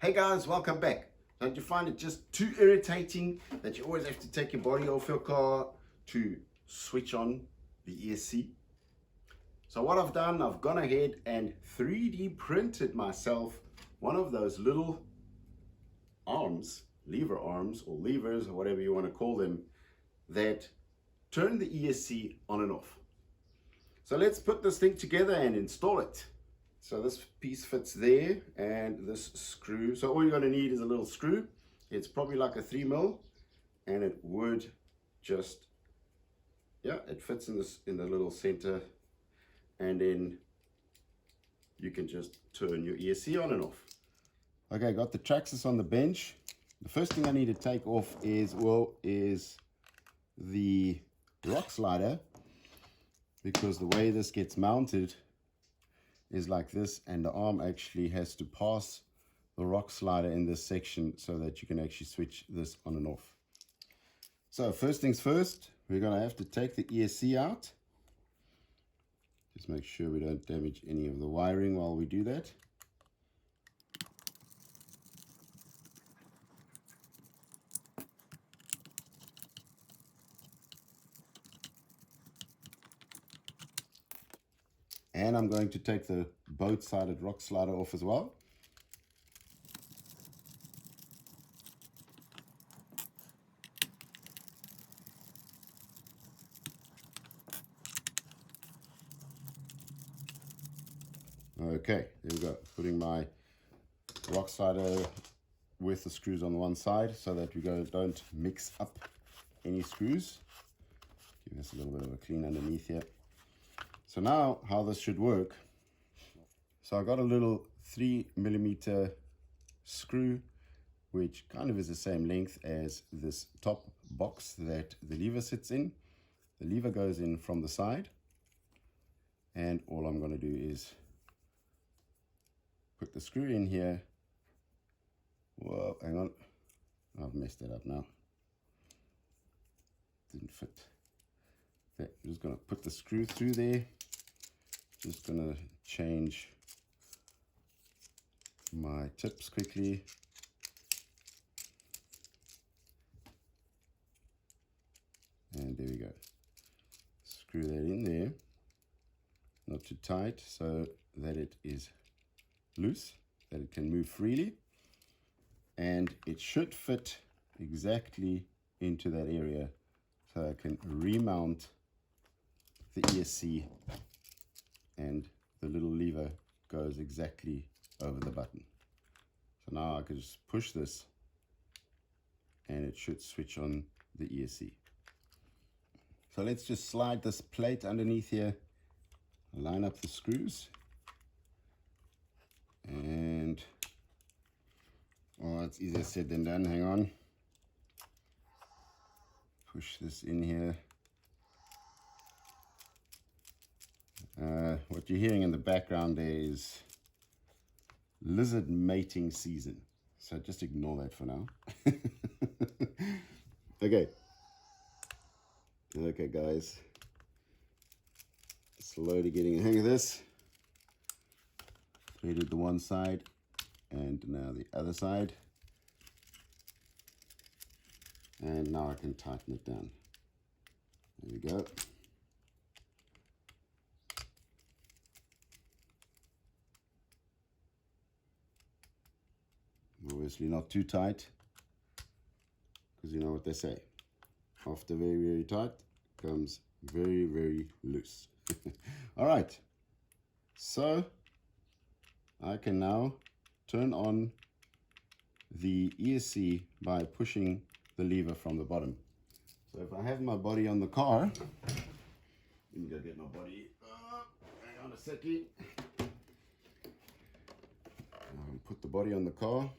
Hey guys, welcome back. Don't you find it just too irritating that you always have to take your body off your car to switch on the ESC? So what I've done, I've gone ahead and 3D printed myself one of those little arms, lever arms or levers or whatever you want to call them, that turn the ESC on and off. So let's put this thing together and install it. So this piece fits there and this screw. So all you're going to need is a little screw. It's probably like a 3mm and it would just, yeah, it fits in this in the little center, and then you can just turn your ESC on and off. Okay, got the Traxxas on the bench. The first thing I need to take off is the rock slider, because the way this gets mounted is like this, and the arm actually has to pass the rock slider in this section so that you can actually switch this on and off. So first things first, we're going to have to take the ESC out. Just make sure we don't damage any of the wiring while we do that. And I'm going to take the boat-sided rock slider off as well. Okay, there we go. Putting my rock slider with the screws on one side so that we don't mix up any screws. Give this a little bit of a clean underneath here. So now how this should work. So I got a little 3mm screw, which kind of is the same length as this top box that the lever sits in. The lever goes in from the side, and all I'm going to do is put the screw in here. Whoa, hang on, I've messed it up now. Didn't fit. Okay, I'm just going to put the screw through there. Just going to change my tips quickly. And there we go. Screw that in there. Not too tight so that it is loose, that it can move freely. And it should fit exactly into that area, so I can remount the ESC, and the little lever goes exactly over the button. So now I can just push this and it should switch on the ESC. So let's just slide this plate underneath here, line up the screws, and oh, it's easier said than done. Hang on. Push this in here. What you're hearing in the background there is lizard mating season, so just ignore that for now. Okay guys, slowly getting the hang of this. Threaded the one side and now the other side, and now I can tighten it down. There we go. Obviously not too tight, because you know what they say, after very tight comes very loose. All right, so I can now turn on the ESC by pushing the lever from the bottom. So if I have my body on the car, let me go get my body. Hang on a second. Put the body on the car.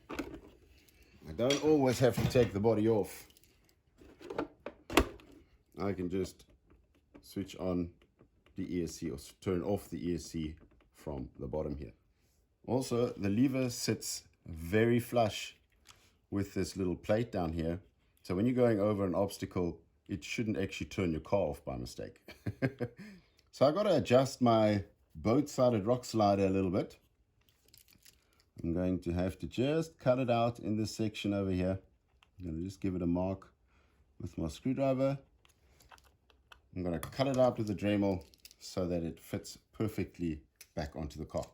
I don't always have to take the body off. I can just switch on the ESC or turn off the ESC from the bottom here. Also, the lever sits very flush with this little plate down here. So when you're going over an obstacle, it shouldn't actually turn your car off by mistake. So I got to adjust my boat-sided rock slider a little bit. I'm going to have to just cut it out in this section over here. I'm going to just give it a mark with my screwdriver. I'm going to cut it out with a Dremel so that it fits perfectly back onto the car.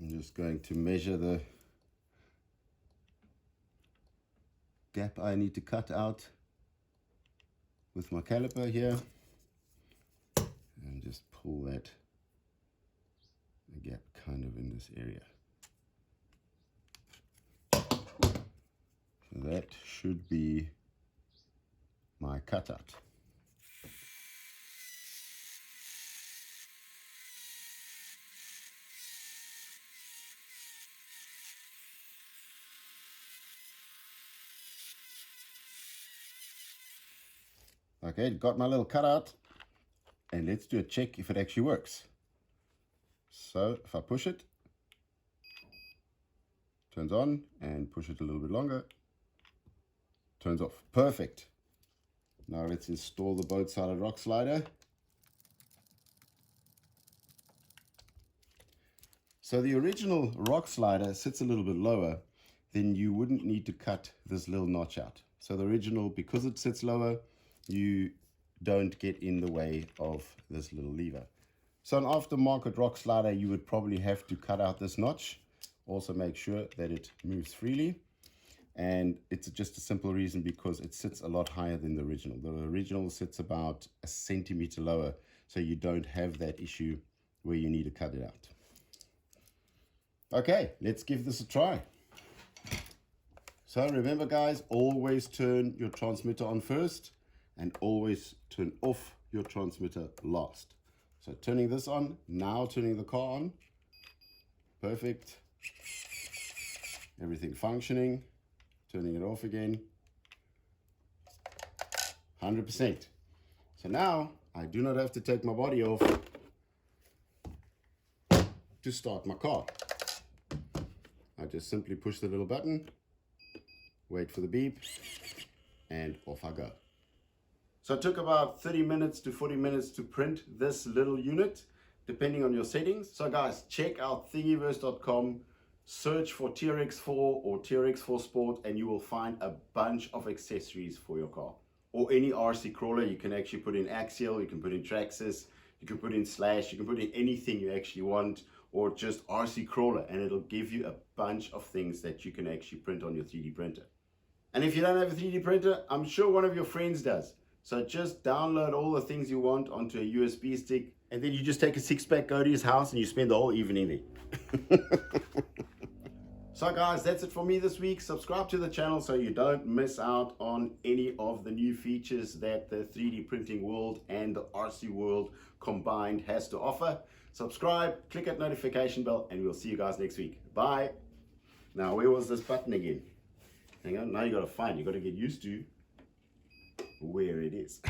I'm just going to measure the gap I need to cut out with my caliper here and just pull that gap kind of in this area. So that should be my cutout. Okay, got my little cutout, and let's do a check if it actually works. So if I push it, turns on, and push it a little bit longer, turns off. Perfect. Now let's install the boat-sided rock slider. So the original rock slider sits a little bit lower, then you wouldn't need to cut this little notch out. So the original, because it sits lower, you don't get in the way of this little lever. So an aftermarket rock slider, you would probably have to cut out this notch. Also make sure that it moves freely. And it's just a simple reason because it sits a lot higher than the original. The original sits about a centimeter lower, so you don't have that issue where you need to cut it out. Okay, let's give this a try. So remember guys, always turn your transmitter on first and always turn off your transmitter last. So turning this on, now turning the car on. Perfect. Everything functioning. Turning it off again. 100%. So now I do not have to take my body off to start my car. I just simply push the little button, wait for the beep, and off I go. So it took about 30 minutes to 40 minutes to print this little unit, depending on your settings. So guys, check out thingiverse.com, search for TRX4 or TRX4 Sport, and you will find a bunch of accessories for your car. Or any RC crawler. You can actually put in axial, you can put in Traxxas, you can put in slash, you can put in anything you actually want, or just RC crawler, and it'll give you a bunch of things that you can actually print on your 3D printer. And if you don't have a 3D printer, I'm sure one of your friends does. So just download all the things you want onto a USB stick, and then you just take a 6-pack, go to his house, and you spend the whole evening there. So guys, that's it for me this week. Subscribe to the channel so you don't miss out on any of the new features that the 3D printing world and the RC world combined has to offer. Subscribe, click that notification bell, and we'll see you guys next week. Bye. Now, where was this button again? Hang on, now you gotta find, you gotta get used to where it is.